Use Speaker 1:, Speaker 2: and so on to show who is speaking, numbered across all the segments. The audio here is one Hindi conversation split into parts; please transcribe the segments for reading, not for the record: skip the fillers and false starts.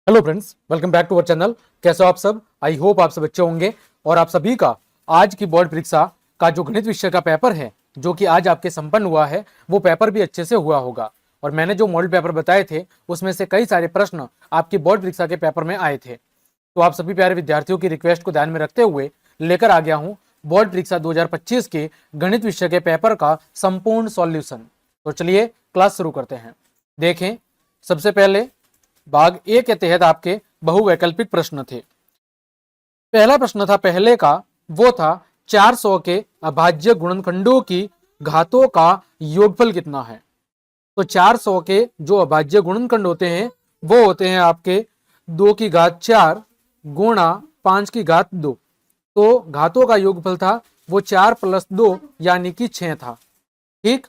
Speaker 1: Hello friends, welcome back to our channel. कैसे हो आप सब? आई होप आप सब अच्छे होंगे। और आप सभी का आज की बोर्ड परीक्षा का जो गणित विषय का पेपर है जो कि आज आपके संपन्न हुआ है, वो पेपर भी अच्छे से हुआ होगा। और मैंने जो मॉडल पेपर बताए थे उसमें से कई सारे प्रश्न आपकी बोर्ड परीक्षा के पेपर में आए थे। तो आप सभी प्यारे विद्यार्थियों की रिक्वेस्ट को ध्यान में रखते हुए लेकर आ गया हूँ बोर्ड परीक्षा 2025 के गणित विषय के पेपर का संपूर्ण सॉल्यूशन। तो चलिए क्लास शुरू करते हैं। देखें, सबसे पहले भाग ए के तहत आपके बहुवैकल्पिक प्रश्न थे। पहला प्रश्न था पहले का, वो था 400 के अभाज्य गुणनखंडों की घातों का योगफल कितना है। तो 400 के जो अभाज्य गुणनखंड होते हैं वो होते हैं आपके 2 की घात 4 गुणा 5 की घात 2। तो घातों का योगफल था वो 4 + 2 यानी कि 6 था। ठीक।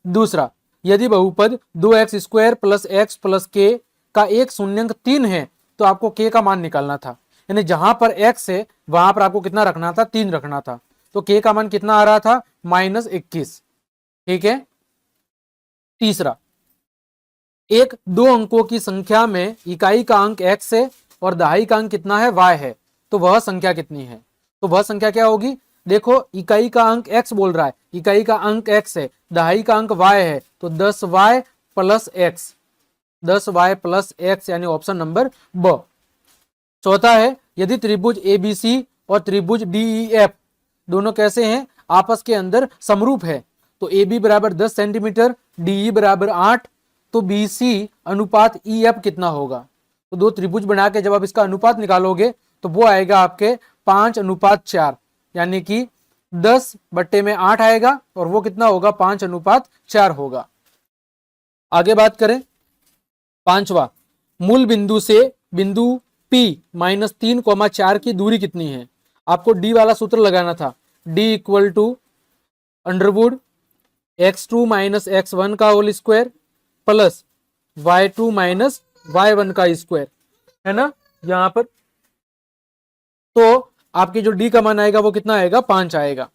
Speaker 1: दूसरा, यदि बहुपद 2x² + x + k का एक शून्यंक 3 है तो आपको k का मान निकालना था। यानी जहां पर x है वहां पर आपको कितना रखना था? 3 रखना था। तो k का मान कितना आ रहा था? -21। ठीक है। तीसरा, एक दो अंकों की संख्या में इकाई का अंक x है और दहाई का अंक कितना है? y है। तो वह संख्या कितनी है? तो वह संख्या क्या होगी? देखो, इकाई का अंक x बोल रहा है, इकाई का अंक x है, दहाई का अंक y है, तो 10y + x, 10y + x यानी ऑप्शन नंबर ब। चौथा है, यदि त्रिभुज ABC और त्रिभुज DEF दोनों कैसे हैं? आपस के अंदर समरूप है। तो AB = 10 सेंटीमीटर, DE = 8, तो BC अनुपात EF कितना होगा? तो दो त्रिभुज बना के जब आप इसका अनुपात निकालोगे तो वो आएगा आपके 5:4, यानी कि 10/8 आएगा और वो कितना होगा? 5:4 होगा। आगे बात करें, पांचवा, मूल बिंदु से बिंदु P -3, 4 की दूरी कितनी है? आपको D वाला सूत्र लगाना था। D = √x2 - x1 का whole square plus y2 - y1 का स्क्वायर, है ना यहां पर। तो आपकी जो D का मान आएगा वो कितना आएगा? 5 आएगा।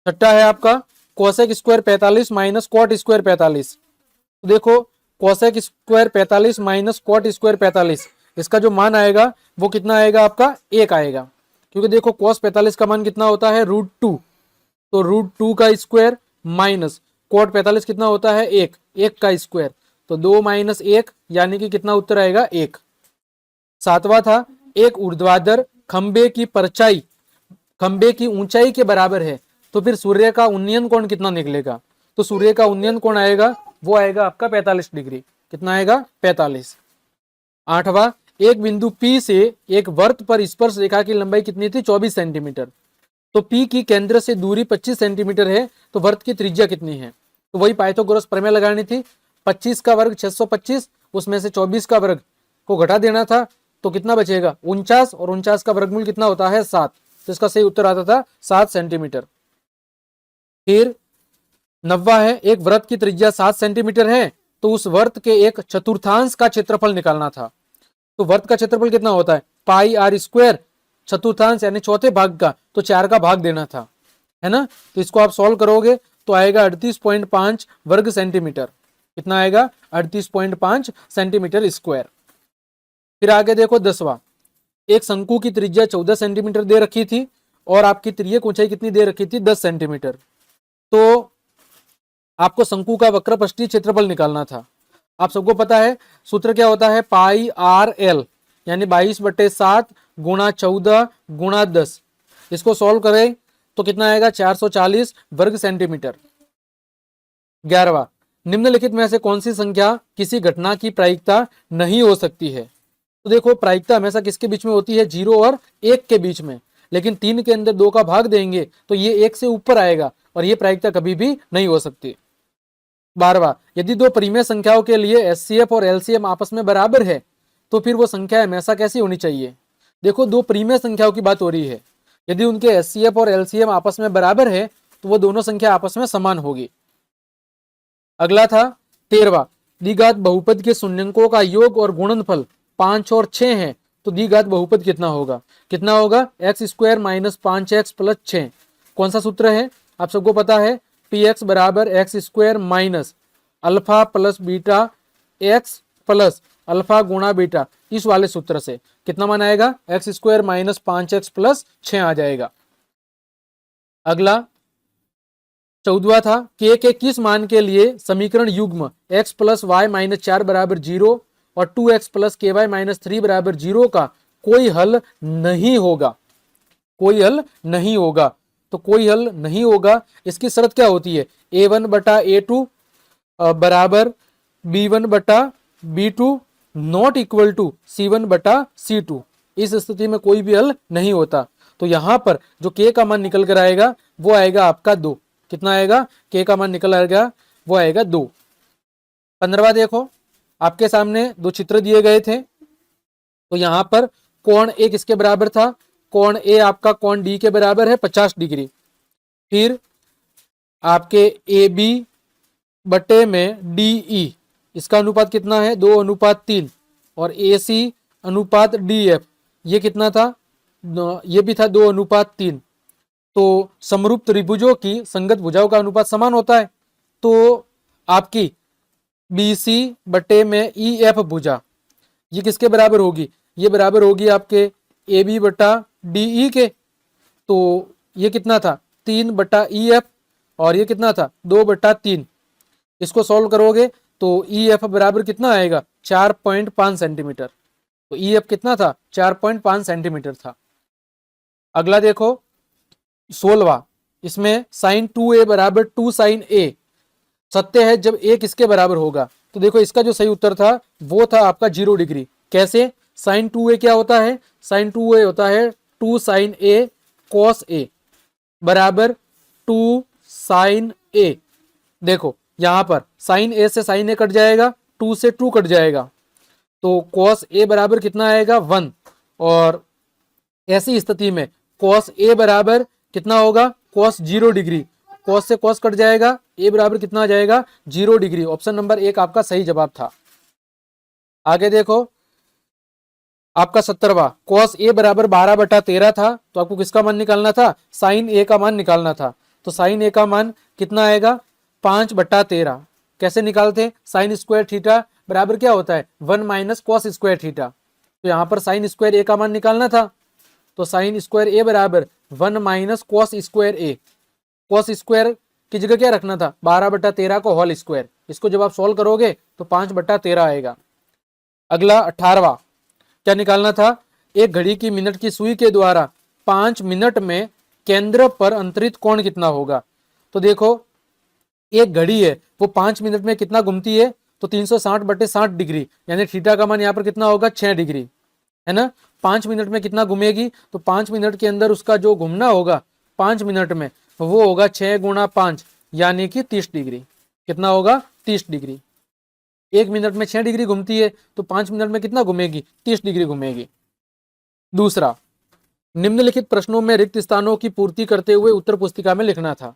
Speaker 1: छठा है आपका कोसेक स्क्वायर 45 - कॉट स्क्वायर 45। तो देखो, कोसेक स्क्वायर 45 - कॉट स्क्वायर 45, इसका जो मान आएगा वो कितना आएगा? आपका 1 आएगा। क्योंकि देखो cos 45 का मान कितना होता है? √2। तो √2 का स्क्वायर माइनस कॉट 45 कितना होता है? 1 का स्क्वायर, तो 2 - 1 यानी कि कितना उत्तर आएगा? 1। सातवां था, एक ऊर्ध्वाधर खंबे की परछाई खंबे की ऊंचाई के बराबर है, तो फिर सूर्य का उन्नयन कोण कितना निकलेगा? तो सूर्य का उन्नयन कोण आएगा वो आएगा आपका 45 डिग्री। कितना आएगा? 45। आठवां, एक बिंदु P से एक वृत्त पर स्पर्श रेखा की लंबाई कितनी थी? 24 सेंटीमीटर। तो P की केंद्र से दूरी 25 सेंटीमीटर है, तो वृत्त की त्रिज्या कितनी है? तो वही पाइथागोरस प्रमेय लगानी थी। 25 का वर्ग 625, उसमें से 24 का वर्ग को घटा देना था, तो कितना बचेगा? 49, और 49 का वर्गमूल कितना होता है? 7। तो इसका सही उत्तर आता था 7 सेंटीमीटर। फिर 9वां है, एक वृत्त की त्रिज्या 7 सेंटीमीटर है, तो उस वृत्त के एक चतुर्थांश का क्षेत्रफल निकालना था। तो वृत्त का क्षेत्रफल कितना होता है? πr², चतुर्थांश यानी चौथे भाग का, तो 4 का भाग देना था, है ना। तो इसको आप सॉल्व करोगे तो आएगा 38.5 वर्ग सेंटीमीटर। कितना आएगा? 38.5 सेंटीमीटर स्क्वायर। फिर आगे देखो 10वां, एक शंकु की त्रिज्या 14 सेंटीमीटर दे रखी थी और आपकी तिर्यक ऊंचाई कितनी दे रखी थी? 10 सेंटीमीटर। तो आपको शंकु का वक्रपृष्ठीय क्षेत्रफल निकालना था। आप सबको पता है सूत्र क्या होता है? πrl, यानी 22/7 गुणा 14 गुणा 10। इसको सॉल्व करें तो कितना आएगा? 440 वर्ग सेंटीमीटर। 11वां, निम्नलिखित में से कौन सी संख्या किसी घटना की प्रायिकता नहीं हो सकती है? तो देखो, प्रायिकता हमेशा किसके बीच में होती है? 0 और 1 के बीच में। लेकिन 3 के अंदर 2 का भाग देंगे तो ये 1 से ऊपर आएगा और ये प्रायिकता कभी भी नहीं हो सकती। 12वां, यदि दो परिमेय संख्याओं के लिए एचसीएफ और एलसीएम आपस में बराबर है तो फिर वो संख्या हमेशा कैसी होनी चाहिए? देखो, दो परिमेय संख्याओं की बात हो रही है, यदि उनके एचसीएफ और एलसीएम आपस में बराबर है तो वो दोनों संख्या आपस में समान होगी। अगला था 13वां, द्विघात बहुपद के शून्यंकों का योग और गुणनफल 5 और 6 है, तो द्विघात बहुपद कितना होगा? कितना होगा? x² - 5x + 6। कौन सा सूत्र है? आप सबको पता है, px = x² - alpha + beta x + alpha गुणा बीटा, इस वाले सूत्र से कितना मान आएगा, x square minus 5x plus 6 आ जाएगा। अगला 14वां था, के किस मान के लिए समीकरण युग्म x प्लस वाई माइनस 4 बराबर 0 और 2x प्लस के वाई माइनस 3 बराबर 0 का कोई हल नहीं होगा, कोई हल नहीं होगा। तो कोई हल नहीं होगा, इसकी शर्त क्या होती है, a1 बटा a2 बराबर b1 बटा b2 not equal to c1 बटा c2। इस स्थिति में कोई भी हल नहीं होता। तो यहां पर जो k का मान निकल कर आएगा वो आएगा आपका 2। कितना आएगा, k का मान निकल आएगा वो आएगा 2। 15वां देखो, आपके सामने दो चित्र दिए गए थे। तो यहां पर कोण ए किसके बराबर था, कोण ए आपका कोण डी के बराबर है 50 डिग्री। फिर आपके ए बी बटे में डी ई, इसका अनुपात कितना है, 2:3। और ए सी अनुपात डी एफ, ये कितना था, ये भी था 2:3। तो समरूप त्रिभुजों की संगत भुजाओं का अनुपात समान होता है। तो आपकी बी सी बटे में ई एफ भुजा ये किसके बराबर होगी, ये बराबर होगी आपके ए बी बटा डी ई के। तो ये कितना था, 3 बटा ई एफ, और ये कितना था 2/3। इसको सॉल्व करोगे तो ई एफ बराबर कितना आएगा, 4.5 सेंटीमीटर। तो ई एफ कितना था, 4.5 सेंटीमीटर था। अगला देखो 16वां, इसमें साइन 2a बराबर 2 साइन ए सत्य है जब a किसके बराबर होगा। तो देखो इसका जो सही उत्तर था वो था आपका 0 डिग्री। कैसे, साइन 2a क्या होता है, साइन 2a होता है 2 साइन a कॉस a बराबर 2 साइन a। देखो यहां पर साइन a से साइन a कट जाएगा, 2 से 2 कट जाएगा, तो कॉस a बराबर कितना आएगा 1। और ऐसी स्थिति में कॉस a बराबर कितना होगा, कॉस 0 डिग्री। कॉस से कॉस कट जाएगा, a बराबर कितना आ जाएगा 0 डिग्री। ऑप्शन नंबर 1 आपका सही जवाब था। आगे देखो आपका 17वां, कॉस a बराबर 12/13 था। तो आपको किसका मान निकालना था, साइन a का मान निकालना था। तो साइन a का मान कितना आएगा 5/13। कैसे निकालते, साइन स्क्वायर थीटा बराबर क्या होता है 1 माइनस कॉस स्क्वायर थीटा। तो यहाँ पर साइन स्क्वायर a का मान निकालना था। तो साइन स्क्वायर a बराबर 1 minus cos square a। Cos square की जगह क्या रखना था, 12/13 को होल स्क्वायर। इसको जब आप सॉल्व करोगे तो 5/13 आएगा। अगला 18वां, क्या निकालना था, एक घड़ी की मिनट की सुई के द्वारा 5 मिनट में केंद्र पर अंतरित कोण कितना होगा। तो देखो एक घड़ी है वो 5 मिनट में कितना घूमती है, तो 360/60 डिग्री, यानी थीटा का मान यहाँ पर कितना होगा 6 डिग्री, है ना। 5 मिनट में कितना घूमेगी, तो 5 मिनट के अंदर उसका जो घूमना होगा 5 मिनट में वो होगा 6 गुणा 5 यानी कि 30 डिग्री। कितना होगा 30 डिग्री। 1 मिनट में 6 डिग्री घूमती है तो 5 मिनट में कितना घूमेगी 30 डिग्री घूमेगी। दूसरा, निम्नलिखित प्रश्नों में रिक्त स्थानों की पूर्ति करते हुए उत्तर पुस्तिका में लिखना था।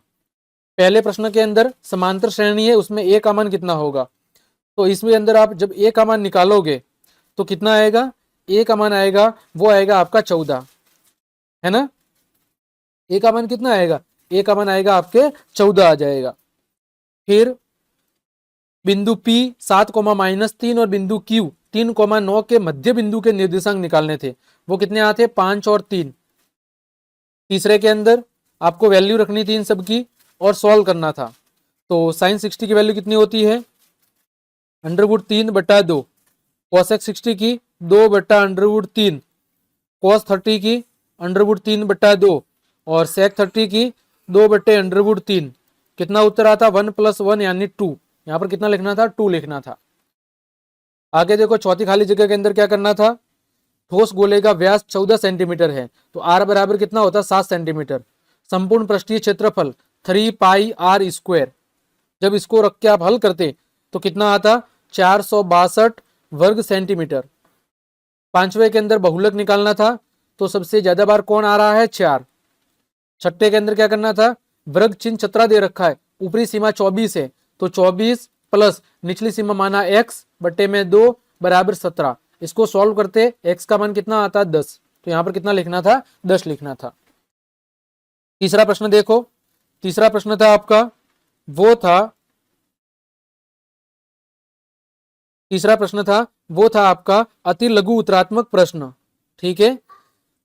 Speaker 1: पहले प्रश्न के अंदर समांतर श्रेणी है, उसमें a का मान कितना होगा। तो इसमें अंदर आप जब a का मान निकालोगे तो कितना आएगा, a का मान आएगा वो आएगा आपका 14, है ना। a का मान कितना आएगा, a का मान आएगा आपके 14 आ जाएगा। फिर बिंदु P 7,-3 और बिंदु Q 3,9 के मध्य बिंदु के निर्देशांक निकालने थे। वो कितने आते, 5 और 3। तीसरे के अंदर आपको वैल्यू रखनी थी इन सब की और सॉल्व करना था। तो साइन 60 की वैल्यू कितनी होती है, √3/2। कॉसेक 60 की 2/√3। कॉस 30 की √3/2 और सेक 30 की 2/√3। कितना उत्तर आता, 1 + 1 यानी 2। यहाँ पर कितना लिखना था, 2 लिखना था। आगे देखो चौथी खाली जगह के अंदर क्या करना था, ठोस गोले का व्यास 14 सेंटीमीटर है तो r बराबर कितना होता है 7 सेंटीमीटर। संपूर्ण पृष्ठीय क्षेत्रफल 3πr²। जब इसको रख के आप हल करते तो कितना आता, 462 वर्ग सेंटीमीटर। पांचवे के अंदर बहुलक निकालना था तो सबसे ज्यादा बार कौन आ रहा है 4। छठे के अंदर क्या करना था, वर्ग चिन्ह छतरा दे रखा है, ऊपरी सीमा 24 है तो 24 प्लस निचली सीमा माना x बटे में 2 बराबर 17। इसको सॉल्व करते x का मान कितना आता है 10। तो यहां पर कितना लिखना था, 10 लिखना था। तीसरा प्रश्न देखो, तीसरा प्रश्न था आपका वो था, तीसरा प्रश्न था वो था आपका अति लघु उत्तरात्मक प्रश्न। ठीक है,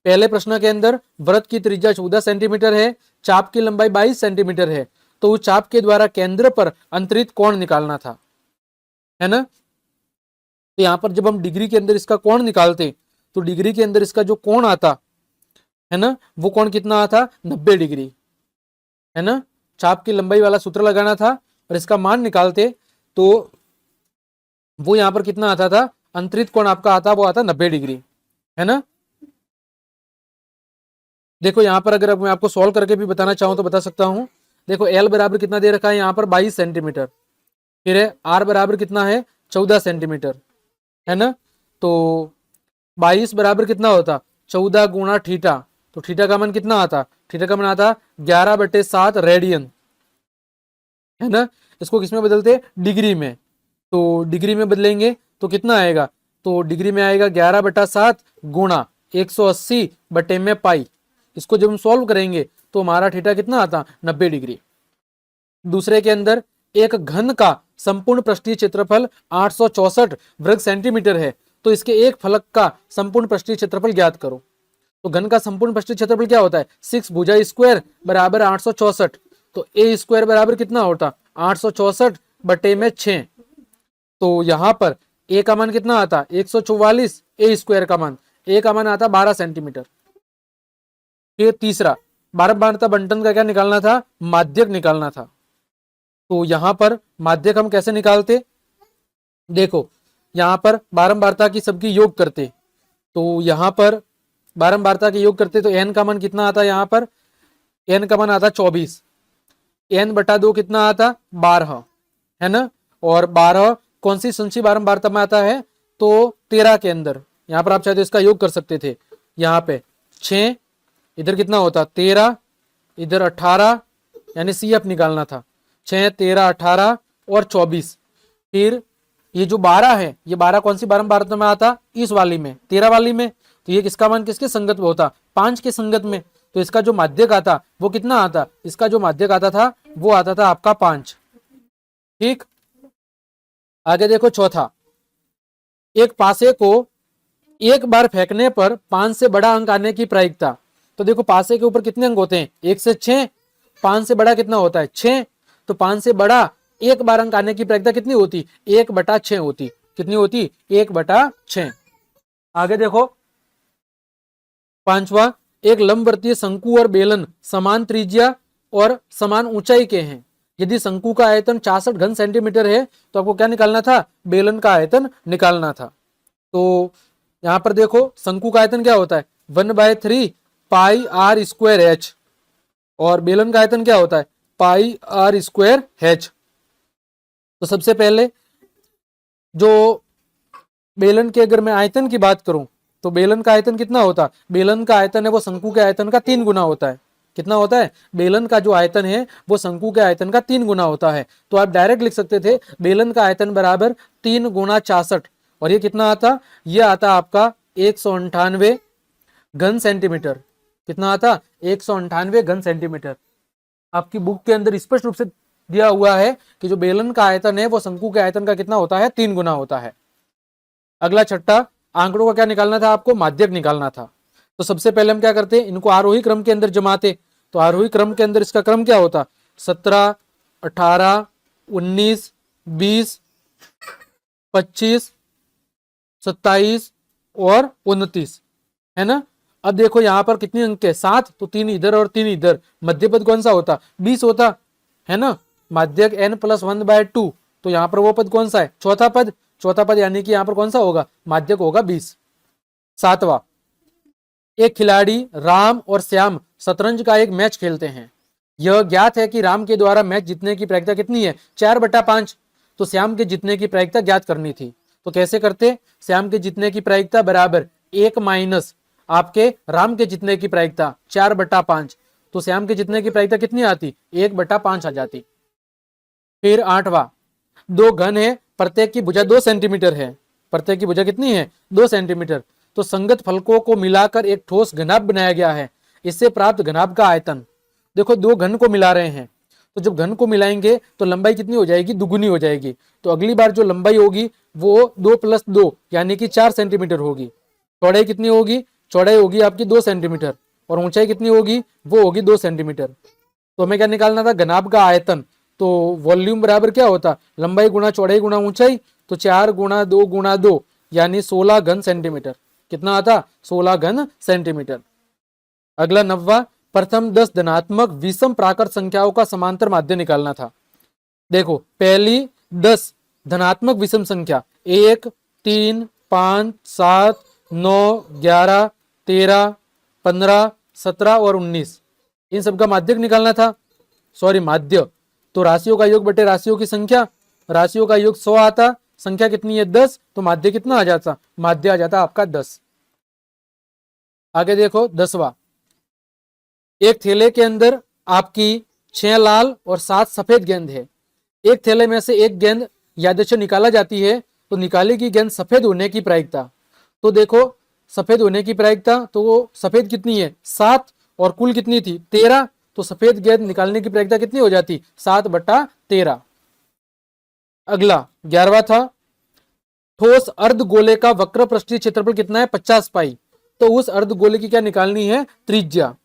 Speaker 1: पहले प्रश्न के अंदर वृत्त की त्रिज्या 14 सेंटीमीटर है, चाप की लंबाई 22 सेंटीमीटर है, तो उस चाप के द्वारा केंद्र पर अंतरित कोण निकालना था, है ना। तो यहां पर जब हम डिग्री के अंदर इसका कोण निकालते तो डिग्री के अंदर इसका जो कोण आता है ना, वो कोण कितना आता, 90 डिग्री, है ना। चाप की लंबाई वाला सूत्र लगाना था और इसका मान निकालते तो वो यहां पर कितना आता था, अंतरित कोण आपका आता, वो आता 90 डिग्री, है ना। देखो यहां पर अगर मैं आपको सॉल्व करके भी बताना चाहूं तो बता सकता हूं। देखो एल बराबर कितना दे रखा है यहाँ पर 22 सेंटीमीटर, फिर है आर बराबर कितना है 14 सेंटीमीटर, है ना। तो 22 बराबर कितना होता, 14 गुणा थीटा, तो थीटा का मान कितना आता, थीटा का मान आता 11/7 रेडियन, है ना। इसको किसमें बदलते, डिग्री में, तो डिग्री में बदलेंगे तो कितना आएगा, तो डिग्री में आएगा 11/7 गुणा 180/में पाई। इसको जब हम सॉल्व करेंगे तो हमारा थीटा कितना आता, 90 डिग्री। दूसरे के अंदर एक घन का संपूर्ण पृष्ठीय क्षेत्रफल 864 वर्ग सेंटीमीटर है, तो इसके एक फलक का संपूर्ण पृष्ठीय क्षेत्रफल ज्ञात करो। तो घन का संपूर्ण पृष्ठीय क्षेत्रफल क्या होता है, 6 भुजा स्क्वायर बराबर 864, तो ए स्क्वायर बराबर कितना होता, 864/6। तो यहां पर ए का मान कितना आता, 144, ए स्क्वायर का मान, ए का मान आता 12 सेंटीमीटर। फिर तीसरा, बारंबारता बंटन का क्या निकालना था, माध्यक निकालना था। तो यहां पर माध्यक हम कैसे निकालते, देखो यहां पर बारंबारता की सबकी योग करते, तो यहां पर बारंबारता के योग करते तो एन का मान कितना आता, यहाँ पर एन का मान आता 24, n/2 कितना आता 12, है ना। और 12 कौन सी संची बारंबारता में आता है, तो 13 के अंदर, यहां पर आप चाहे तो इसका योग कर सकते थे। यहाँ पे 6, इधर कितना होता 13, इधर 18, यानी CF निकालना था, 6, 13, 18 और 24। फिर ये जो 12 है, ये 12 कौन सी बारंबारता में आता, इस वाली में, 13 वाली में, तो ये किसका मान किसके संगत में होता, 5 के संगत में, तो इसका जो माध्यक आता वो कितना आता, इसका जो माध्यक आता था वो आता था आपका 5। ठीक, आगे देखो चौथा, एक पासे को एक बार फेंकने पर 5 से बड़ा अंक आने की प्रायिकता। तो देखो पासे के ऊपर कितने अंक होते हैं, 1 से 6, 5 से बड़ा कितना होता है 6, तो 5 से बड़ा एक बार अंक आने की प्रायिकता कितनी होती, 1/6 होती, कितनी होती, 1/6। आगे देखो पांचवा, एक लंबवर्तीय शंकु और बेलन समान त्रिज्या और समान ऊंचाई के हैं। यदि शंकु का आयतन 66 घन सेंटीमीटर है तो आपको क्या निकालना था, बेलन का आयतन निकालना था। तो यहां पर देखो शंकु का आयतन क्या होता है, 1/3 पाई आर स्क्वायर एच, और बेलन का आयतन क्या होता है, पाई आर स्क्वायर एच। तो सबसे पहले जो बेलन के अगर मैं आयतन की बात करूं तो बेलन का आयतन कितना होता, बेलन का आयतन है वो शंकु के आयतन का 3 गुना होता है। कितना होता है, बेलन का जो आयतन है वो शंकु के आयतन का 3 गुना होता है। तो आप डायरेक्ट लिख सकते थे बेलन का आयतन बराबर 3 गुणा 66, और ये कितना आता, ये आता आपका 198 घन सेंटीमीटर। कितना आता, 198 घन सेंटीमीटर। आपकी बुक के अंदर स्पष्ट रूप से दिया हुआ है कि जो बेलन का आयतन है वो शंकु के आयतन का कितना होता है, 3 गुना होता है। अगला छठा, आंकड़ों का क्या निकालना था आपको, माध्यक निकालना था। तो सबसे पहले हम क्या करते हैं, इनको आरोही क्रम के अंदर जमाते। तो आरोही क्रम के अंदर इसका क्रम क्या होता, 17, 18, 19, 20, 25, 27 और 29, है ना। अब देखो यहाँ पर कितने अंक है, 7, तो 3 इधर और 3 इधर, मध्य पद कौन सा होता, 20 होता, है ना। माध्यक n+1/2, तो यहाँ पर वो पद कौन सा है, चौथा पद, चौथा पद यानी कि यहाँ पर कौन सा होगा, माध्यक होगा 20। सातवां, एक खिलाड़ी राम और श्याम शतरंज का एक मैच खेलते हैं। यह ज्ञात है कि राम के द्वारा मैच जीतने की प्रायिकता कितनी है, 4/5, तो श्याम के जीतने की प्रायिकता ज्ञात करनी थी। तो कैसे करते, श्याम के जीतने की प्रायिकता बराबर 1 माइनस आपके राम के जीतने की प्रायिकता 4/5, तो श्याम के जीतने की प्रायिकता कितनी आती, 1/5 आ जाती। फिर आठवां, दो घन है, प्रत्येक की भुजा 2 सेंटीमीटर है, प्रत्येक की भुजा कितनी है, 2 सेंटीमीटर। तो संगत फलकों को मिलाकर एक ठोस घनाभ बनाया गया है, इससे प्राप्त घनाभ का आयतन। देखो दो घन को मिला रहे हैं तो जब घन को मिलाएंगे तो लंबाई कितनी हो जाएगी, दुगुनी हो जाएगी। तो अगली बार जो लंबाई होगी वो 2 + 2 यानी कि 4 सेंटीमीटर होगी। चौड़ाई कितनी होगी, चौड़ाई होगी आपकी 2 सेंटीमीटर और ऊंचाई कितनी होगी, वो होगी 2 सेंटीमीटर। तो हमें क्या निकालना था, घनाभ का आयतन। तो वॉल्यूम बराबर क्या होता, लंबाई गुणा चौड़ाई गुणा ऊंचाई। तो 4 × 2 × 2 यानी 16 घन सेंटीमीटर। कितना आता, 16 घन सेंटीमीटर। अगला 9वां, प्रथम 10 धनात्मक विषम प्राकृत संख्याओं का समांतर माध्य निकालना था। देखो पहली 10 धनात्मक विषम संख्या 1, 3, 5, 7, 9, 11, 13, 15, 17 और 19, इन सबका माध्यक निकालना था, सॉरी माध्य। तो राशियों का योग बटे राशियों की संख्या, राशियों का योग 100 आता, संख्या कितनी है 10, तो माध्य कितना आ जाता, माध्य आ जाता आपका 10। आगे देखो 10वां, एक थैले के अंदर आपकी 6 लाल और 7 सफेद गेंद है। एक थैले में से एक गेंद यादृच्छिक निकाला जाती है, तो निकाली की गेंद सफेद होने की प्रायिकता। तो देखो सफेद होने की प्रायिकता, तो वो सफेद कितनी है 7 और कुल कितनी थी 13, तो सफेद गेंद निकालने की प्रायिकता कितनी हो जाती 7/13। अगला 11वां था, ठोस अर्धगोले का वक्र पृष्ठीय क्षेत्रफल कितना है 50 पाई। तो उस अर्धगोले की क्या निकालनी है, त्रिज्या।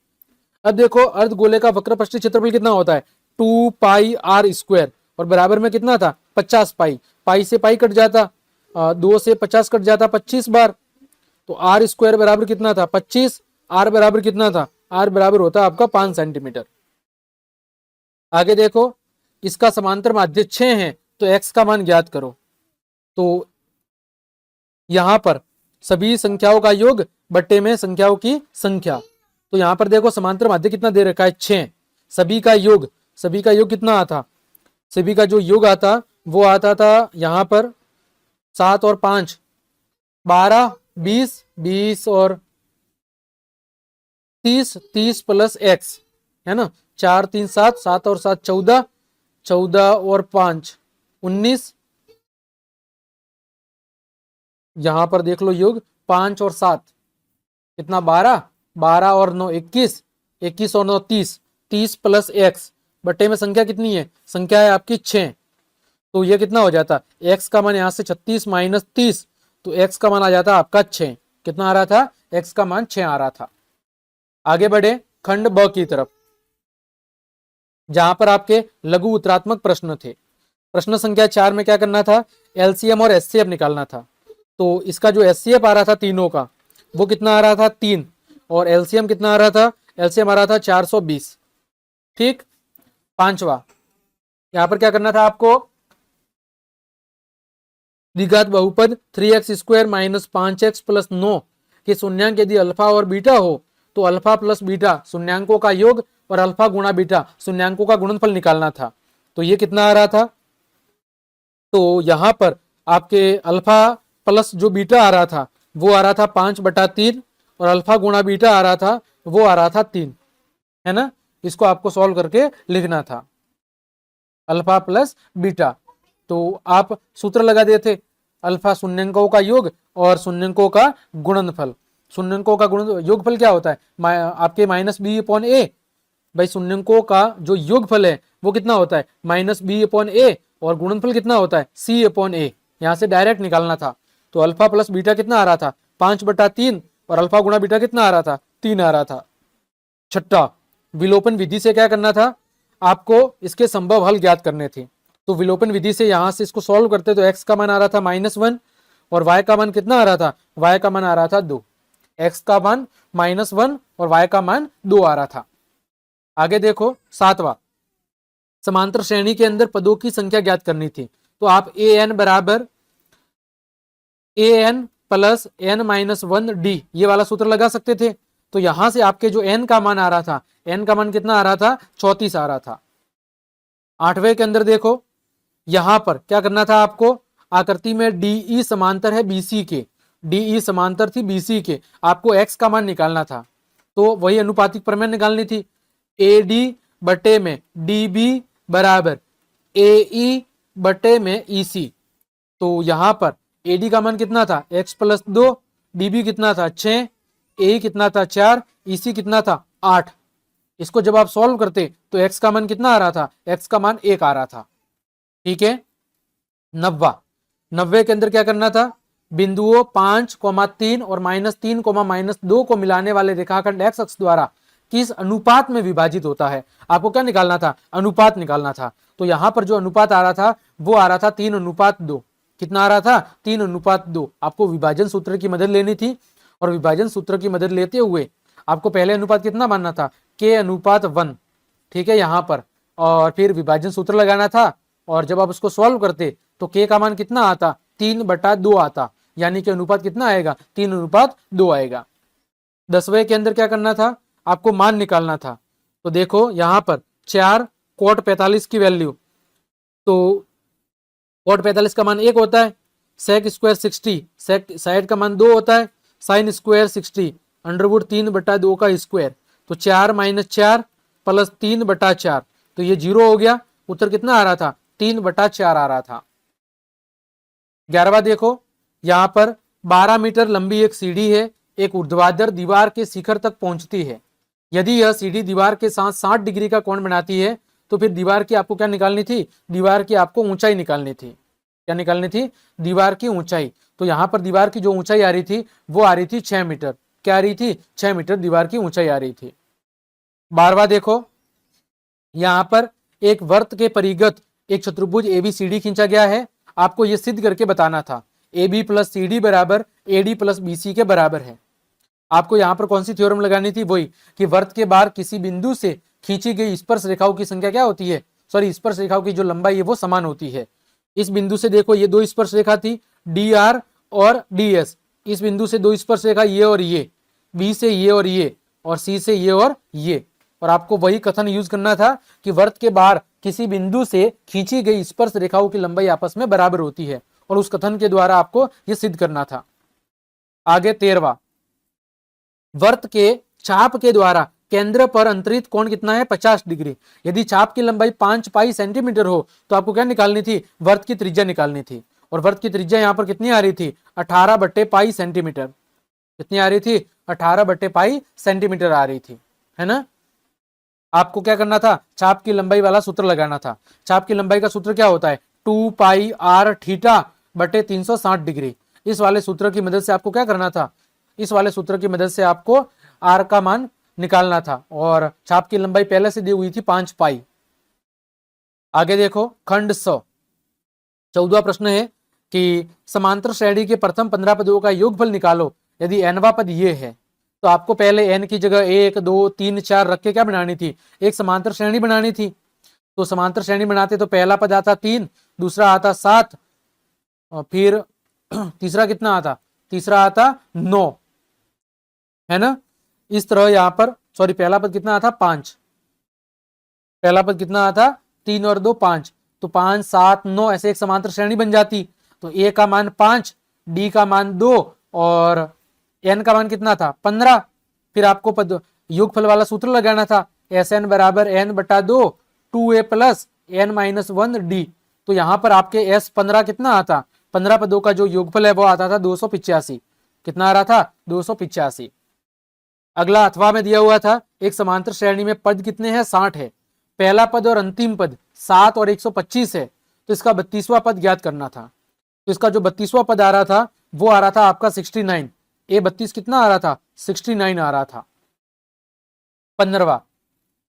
Speaker 1: अब देखो अर्धगोले का वक्र पृष्ठीय क्षेत्रफल कितना होता है 2πr², और बराबर में कितना था 50 पाई। पाई से पाई कट जाता, 2 से 50 कट जाता 25 बार। तो r² बराबर कितना था 25, r बराबर कितना था, r बराबर होता आपका 5 सेंटीमीटर। आगे देखो इसका समांतर माध्य 6 है, तो x का मान ज्ञात करो। तो यहां पर सभी संख्याओं का योग बट्टे में संख्याओं की संख्या। तो यहां पर देखो समांतर माध्य कितना दे रखा है 6, सभी का योग, सभी का योग कितना आता, सभी का जो योग आता वो आता था यहां पर 7 और 5 12, 20, 20 और 30, 30 + x है ना, 4 3 7, 7 और 7 14, 14 और 5 19, यहां पर देख लो योग 5 और 7 कितना 12, 12 और 9 21, 21 और 9 30, 30 + x बट्टे में संख्या कितनी है, संख्या है आपकी 6। तो ये कितना हो जाता, x का मान यहां से 36 - 30, तो x का मान आ जाता आपका 6। कितना आ रहा था, x का मान 6 आ रहा था। आगे बढ़े खंड ब की तरफ, जहां पर आपके लघु उत्तरात्मक प्रश्न थे। प्रश्न संख्या 4 में क्या करना था, एलसीएम और एचसीएफ निकालना था। तो इसका जो एचसीएफ आ रहा था तीनों का, वो कितना आ रहा था 3, और एलसीएम कितना आ रहा था, एलसीएम आ रहा था 420। ठीक, 5वां, यहां पर क्या करना था आपको, द्विघात बहुपद 3x² - 5x + 9 के शून्यांक यदि अल्फा और बीटा हो, तो अल्फा प्लस बीटा शून्यांकों का योग और अल्फा गुणा बीटा शून्यांकों का गुणनफल निकालना था। तो ये कितना आ रहा था, तो यहां पर आपके अल्फा प्लस जो बीटा आ रहा था वो आ रहा था 5/3, और अल्फा गुणा बीटा आ रहा था वो आ रहा था 3, है ना। इसको आपको सॉल्व करके लिखना था, अल्फा प्लस बीटा। तो आप सूत्र लगा देते, अल्फा शून्यंकों का योग और शून्यंकों का गुणनफल। शून्यंकों का गुण योगफल क्या होता है, आपके -b/a। भाई शून्यंकों का जो योगफल है वो कितना होता है -b/a, और गुणनफल कितना होता है c/a। यहां से डायरेक्ट निकालना था। तो अल्फा प्लस बीटा कितना आ रहा था 5/3, और अल्फा गुणा बीटा कितना आ रहा था 3 आ रहा था। छठा, विलोपन विधि से क्या करना था, आपको इसके संभव हल ज्ञात करने थे। तो विलोपन विधि से यहां से इसको सॉल्व करते तो x का मान आ रहा था -1, और y का मान कितना आ रहा था, y का मान आ रहा था 2। x का मान -1 और y का मान 2 आ रहा था। आगे देखो 7वां, समांतर श्रेणी के अंदर पदों की संख्या ज्ञात करनी थी। तो आप an बराबर an + n-1d ये वाला सूत्र लगा सकते थे। तो यहां से आपके जो n का मान आ रहा था, n का मान कितना आ रहा था 34 आ रहा था। 8वें के अंदर देखो, यहां पर क्या करना था आपको, आकृति में DE समांतर है BC के, DE समांतर थी BC के, आपको x का मान निकालना था। तो वही अनुपातिक प्रमेय निकालनी थी, AD बटे में DB बराबर AE बटे में EC। तो यहां पर AD का मान कितना था x + 2, DB कितना था 6, AE कितना था 4, EC कितना था 8। इसको जब आप सॉल्व करते तो x का मान कितना आ रहा था, x का मान 1 आ रहा था। ठीक है। 90 के अंदर क्या करना था, बिंदुओं 5,3 और -3, -2 को मिलाने वाले रेखाखंड x अक्ष द्वारा किस अनुपात में विभाजित होता है। आपको क्या निकालना था, अनुपात निकालना था। तो यहां पर जो अनुपात आ रहा था वो आ रहा था 3:2। कितना आ रहा था, 3:2। आपको विभाजन सूत्र की मदद लेनी थी और विभाजन सूत्र की मदद लेते हुए आपको पहले अनुपात कितना मानना था, k/1। ठीक है, यहां पर और फिर विभाजन सूत्र लगाना था और जब आप उसको सॉल्व करते तो k का मान कितना आता, 3/2 आता, यानी कि अनुपात कितना आएगा, 3:2 आएगा। 10वें के अंदर क्या करना था, आपको मान निकालना था। तो देखो यहां पर 4 cot 45 की वैल्यू, तो cot 45 का मान 1 होता है, sec स्क्वायर 60, sec साइड का मान 2 होता है, sin स्क्वायर 60, अंडरवुड 3/2 का स्क्वायर। तो 4 - 4 प्लस 3/4, तो ये 0 हो गया। उत्तर कितना आ रहा था, 3/4 आ रहा था। 11वां देखो, यहां पर 12 मीटर लंबी एक सीढ़ी है, एक ऊर्ध्वाधर दीवार के शिखर तक पहुंचती है। यदि यह सीढ़ी दीवार के साथ 60 डिग्री का कोण बनाती है तो फिर दीवार की आपको क्या निकालनी थी, दीवार की आपको ऊंचाई निकालनी थी। क्या निकालनी थी, दीवार की ऊंचाई। तो यहां पर दीवार की जो ऊंचाई आ रही थी वो आ रही थी 6 मीटर। क्या आ रही थी, 6 मीटर दीवार की ऊंचाई आ रही थी। 12वां देखो, यहां पर एक वर्त के परिगत एक चतुर्भुज ABCD खींचा गया है। आपको यह सिद्ध करके बताना था AB + CD = AD + BC के बराबर है। आपको यहां पर कौन सी थ्योरम लगानी थी, वही कि वर्त के बाहर किसी बिंदु से खींची गई स्पर्श रेखाओं की संख्या क्या होती है, सॉरी स्पर्श रेखाओं की जो लंबाई है वो समान होती है। इस बिंदु से देखो ये 2 स्पर्श रेखा थी, DR और DS। इस बिंदु से 2 स्पर्श रेखा ये और ये, B से ये और ये, और C से ये और ये। और आपको वही कथन यूज करना था कि वर्त के बाहर किसी बिंदु से खींची गई स्पर्श रेखाओं की लंबाई आपस में बराबर होती है, और उस कथन के द्वारा आपको यह सिद्ध करना था। आगे 13वां, वर्त के चाप के द्वारा केंद्र पर अंतरित कोण कितना है, 50 डिग्री। यदि चाप की लंबाई 5 पाई सेंटीमीटर हो तो आपको क्या निकालनी थी, वर्त की त्रिज्या निकालनी थी। और वर्त की त्रिज्या यहां पर कितनी आ रही थी, 18/पाई सेंटीमीटर। कितनी आ रही थी, 18/पाई सेंटीमीटर आ रही थी, है ना। आपको क्या करना था, चाप की लंबाई वाला सूत्र लगाना था। चाप की लंबाई का सूत्र क्या होता है, 2πr(θ/360 डिग्री। इस वाले सूत्र की मदद से आपको क्या करना था, इस वाले सूत्र की मदद से आपको r का मान निकालना था, और चाप की लंबाई पहले से दी हुई थी 5 पाई। आगे देखो, खंड 100, 14वां प्रश्न है कि समांतर श्रेणी के प्रथम 15 पदों का योगफल निकालो यदि nवां पद ये है। तो आपको पहले n की जगह 1, 2, 3, 4 रख के क्या बनानी थी, एक समांतर श्रेणी बनानी थी। तो समांतर श्रेणी बनाते तो पहला पद आता 3, दूसरा आता 7, और फिर तीसरा कितना आता, तीसरा आता 9, है ना। इस तरह यहां पर, सॉरी पहला पद कितना आता 5, पहला पद कितना आता 3 और 2 5, तो 5, 7, 9 ऐसे एक समांतर श्रेणी बन जाती। तो a का मान 5, d का मान 2 और n का मान कितना था 15। फिर आपको पद योगफल वाला सूत्र लगाना था, Sn = n/2 2a + n - 1d। तो यहां पर आपके S15 कितना आता, 15 पदों का जो योगफल है वो आता था 285। कितना आ रहा था, 285। अगला अथवा में दिया हुआ था, एक समांतर श्रेणी में पद कितने हैं, 60 है। पहला पद और अंतिम पद 7 और 125 है, तो इसका 32वां पद ज्ञात करना था। तो इसका जो 32वां पद आ रहा था वो आ रहा था आपका 69। ए 32 कितना आ रहा था, 69 आ रहा था। 15वां,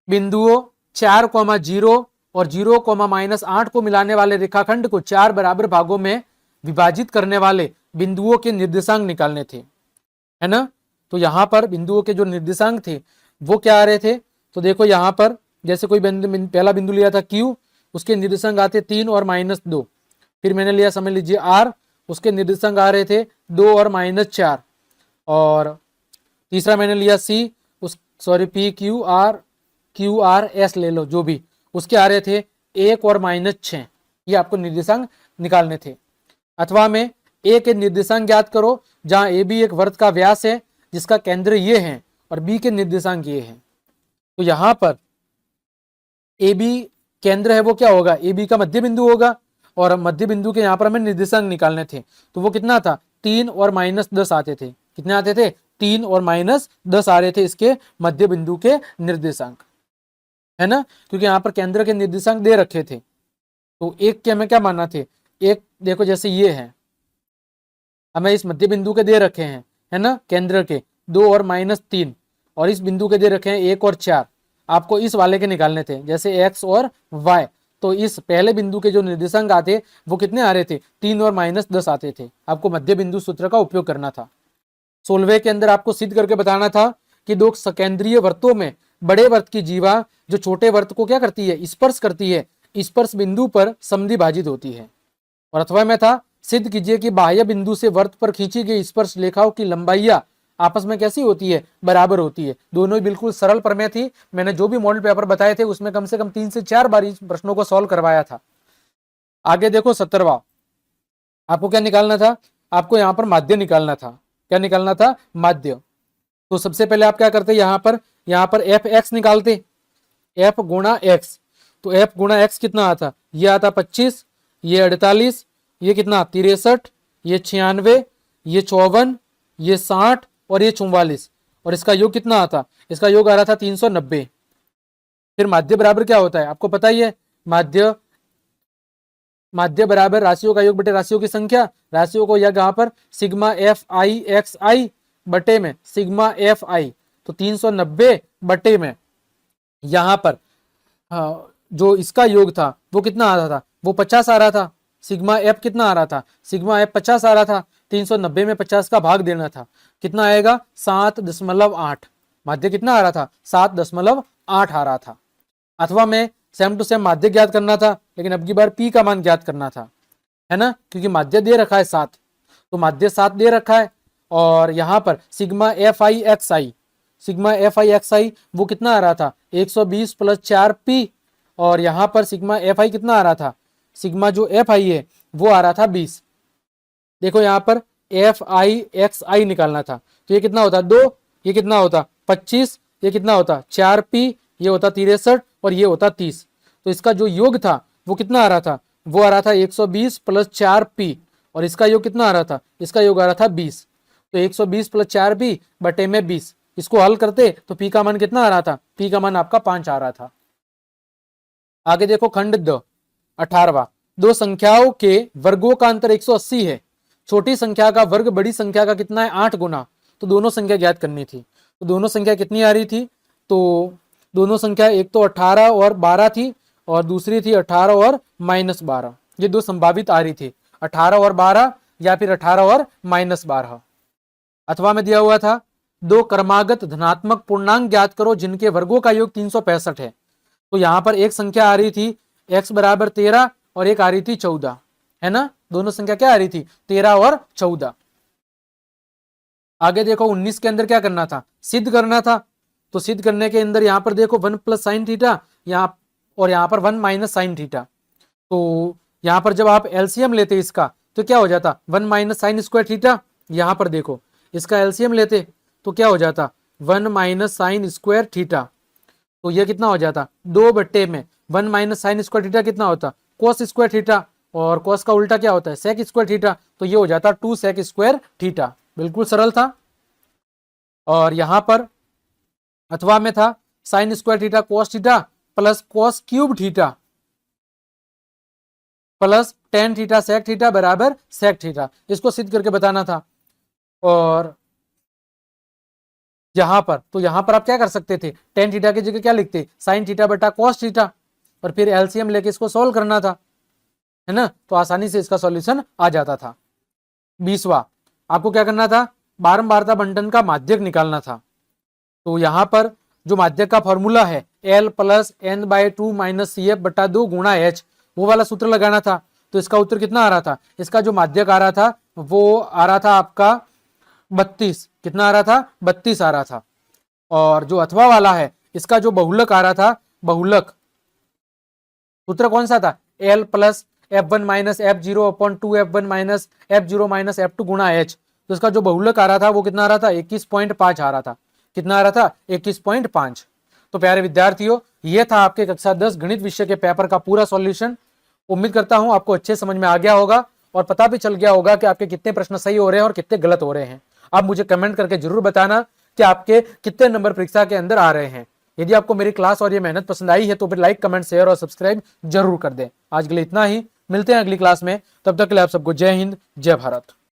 Speaker 1: बिंदुओं 4,0 और 0,-8 को मिलाने वाले रेखाखंड को 4 बराबर भागों में विभाजित करने वाले बिंदुओं के निर्देशांक निकालने थे, है ना। तो यहां पर बिंदुओं के जो निर्देशांक थे वो क्या आ रहे थे, तो देखो यहां पर जैसे कोई पहला बिंदु लिया था Q, उसके निर्देशांक आते 3 और -2। फिर मैंने लिया, समझ लीजिए R, उसके निर्देशांक आ रहे थे 2 और -4। और तीसरा मैंने लिया C, उस सॉरी PQRS ले लो जो भी, उसके आ रहे थे 1 और -6। ये आपको निर्देशांक निकालने थे। अथवा में A के निर्देशांक ज्ञात करो, जहां AB एक वृत्त का व्यास है जिसका केंद्र ये है और B के निर्देशांक ये है। तो यहां पर AB केंद्र है वो क्या होगा, AB का मध्य बिंदु होगा, और मध्य बिंदु के यहां पर हमें निर्देशांक निकालने थे। तो वो कितना था, 3 और -10 आते थे। कितने आते थे, 3 और -10 आ रहे थे इसके मध्य बिंदु के निर्देशांक। है ना, क्योंकि यहाँ पर केंद्र के निर्देशांक दे रखे थे। तो एक के हमें क्या मानना थे, एक देखो जैसे ये है, हमें इस मध्य बिंदु के दे रखे हैं, है ना, केंद्र के 2 और -3, और इस बिंदु के दे रखे हैं 1 और 4। आपको इस वाले के निकालने थे, जैसे x और y। तो इस पहले बिंदु के जो निर्देशांक आते वो कितने आ रहे थे, 3 और -10 आते थे। आपको मध्य बिंदु सूत्र का उपयोग करना था। 16वें के अंदर आपको सिद्ध करके बताना था कि दो सकेंद्रीय वृत्तों में बड़े वृत्त की जीवा जो छोटे वृत्त को क्या करती है, स्पर्श करती है, स्पर्श बिंदु पर समद्विभाजित होती है। और अथवा में था, सिद्ध कीजिए कि बाह्य बिंदु से वृत्त पर खींची गई स्पर्श रेखाओं की लंबाइयां आपस में कैसी होती है, बराबर होती है। दोनों ही बिल्कुल सरल प्रमेय थी। मैंने जो भी मॉडल पेपर बताए थे उसमें कम से कम 3 से 4 बार इस प्रश्नों को सॉल्व करवाया था। आगे देखो 17वां, आपको क्या निकालना था, आपको यहाँ पर माध्य निकालना था। क्या निकालना था, माध्य। तो सबसे पहले आप क्या करते, यहाँ पर एफ एक्स निकालते, एफ गुणा एक्स। तो एफ गुणा एक्स कितना आता, ये आता 25, ये 48, ये कितना 63, ये 96, ये 54, ये 60 और ये 44, और इसका योग कितना आता, इसका योग आ रहा था 390। फिर माध्य बराबर क्या होता है, आपको पता ही है, माध्य बराबर राशियों का योग बटे राशियों की संख्या। राशियों को यहाँ पर सिग्मा एफ आई एक्स आई बटे में सिग्मा एफ आई। तो 390 बटे में यहाँ पर जो इसका योग था वो कितना आ रहा था, वो 50 आ रहा था। सिग्मा एफ कितना आ रहा था, सिग्मा एफ 50 आ रहा था। 390 में 50 का भाग देना था, कितना आएगा 7.8। माध्य कितना आ रहा था, 7.8 आ रहा था। अथवा में सेम टू सेम माध्य ज्ञात करना था, लेकिन अब की बार पी का मान ज्ञात करना था, है ना, क्योंकि माध्य दे रखा है 7, तो माध्य 7 दे रखा है। और यहाँ पर sigma f i x i, sigma f i x i वो कितना आ रहा था, 120 + 4p। और यहाँ पर सिग्मा एफ आई कितना आ रहा था, सिग्मा जो एफ आई है वो आ रहा था 20। देखो यहाँ पर एफ आई एक्स आई निकालना था, तो ये कितना होता 2, ये कितना होता 25, ये कितना होता 4p, ये होता 63 और ये होता 30। तो इसका जो योग था वो कितना आ रहा था, वो आ रहा था 120 + 4p, और इसका योग कितना आ रहा था, इसका योग आ रहा था 20। तो 120 + 4p बटे में 20, इसको हल करते तो p का मान कितना आ रहा था, p का मान आपका 5 आ रहा था। आगे देखो खंड द 18वां, दो संख्याओं के वर्गों का अंतर 180 है। छोटी संख्या का वर्ग बड़ी संख्या का कितना है, 8 गुना। तो दोनों संख्या ज्ञात करनी थी। तो दोनों संख्या कितनी आ रही थी, तो दोनों संख्या एक तो 18 और 12 थी, और दूसरी थी 18 और -12। ये दो संभावित आ रही थी, 18 और 12 या फिर 18 और -12। अथवा में दिया हुआ था, दो क्रमागत धनात्मक पूर्णांक ज्ञात करो जिनके वर्गों का योग 365 है। तो यहां पर एक संख्या आ रही थी x बराबर 13 और एक आ रही थी 14, है ना, दोनों संख्या क्या आ रही थी 13 और 14। आगे देखो 19 के अंदर क्या करना था, सिद्ध करना था। तो सिद्ध करने के अंदर यहाँ पर देखो 1 + sin थीटा, यहाँ और यहाँ पर 1 - sin थीटा। तो यहाँ पर जब आप एलसीएम लेते इसका तो क्या हो जाता, 1 - sin² थीटा। यहाँ पर देखो इसका एलसीएम लेते तो क्या हो जाता, 1 - sin² थीटा। तो ये कितना हो जाता, 2 बट्टे में 1 - sin² थीटा कितना होता, cos² थीटा, और cos का उल्टा क्या होता है, sec² थीटा। तो ये हो जाता 2 sec² थीटा। बिल्कुल सरल था। और यहां पर अथवा में था sin² theta cos theta plus cos³ theta plus tan theta sec theta बराबर sec थीटा। इसको सिद्ध करके बताना था। और यहां पर तो यहां पर आप क्या कर सकते थे, tan थीटा की जगह क्या लिखते, sin थीटा बटा cos थीटा, और फिर एलसीएम लेके इसको सोल्व करना था, है ना। तो आसानी से इसका सॉल्यूशन आ जाता था। 20वां, आपको क्या करना था, बारंबारता बंटन का माध्यक निकालना था। तो यहां पर जो माध्यक का फॉर्मूला है L + n/2 - CF बटा 2 गुणा H, वो वाला सूत्र लगाना था। तो इसका उत्तर कितना आ रहा था, इसका जो माध्यक आ रहा था वो आ रहा था आपका 32। कितना आ रहा था, 32 आ रहा था। और जो अथवा वाला है इसका जो बहुलक आ रहा था, बहुलक सूत्र कौन सा था, L + F1 - F0/2 F1 - F0 - F2 गुणा H। तो इसका जो बहुलक आ रहा था वो कितना आ रहा था, 21.5 आ रहा था। कितना आ रहा था, 21.5। तो प्यारे विद्यार्थियों, ये था आपके कक्षा 10 गणित विषय के पेपर का पूरा सॉल्यूशन। उम्मीद करता हूं आपको अच्छे समझ में आ गया होगा और पता भी चल गया होगा कि आपके कितने प्रश्न सही हो रहे हैं और कितने गलत हो रहे हैं। आप मुझे कमेंट करके जरूर बताना कि आपके कितने नंबर परीक्षा के अंदर आ रहे हैं। यदि आपको मेरी क्लास और ये मेहनत पसंद आई है तो फिर लाइक, कमेंट, शेयर और सब्सक्राइब जरूर कर दें। आज के लिए इतना ही, मिलते हैं अगली क्लास में, तब तक के लिए आप सबको जय हिंद, जय भारत।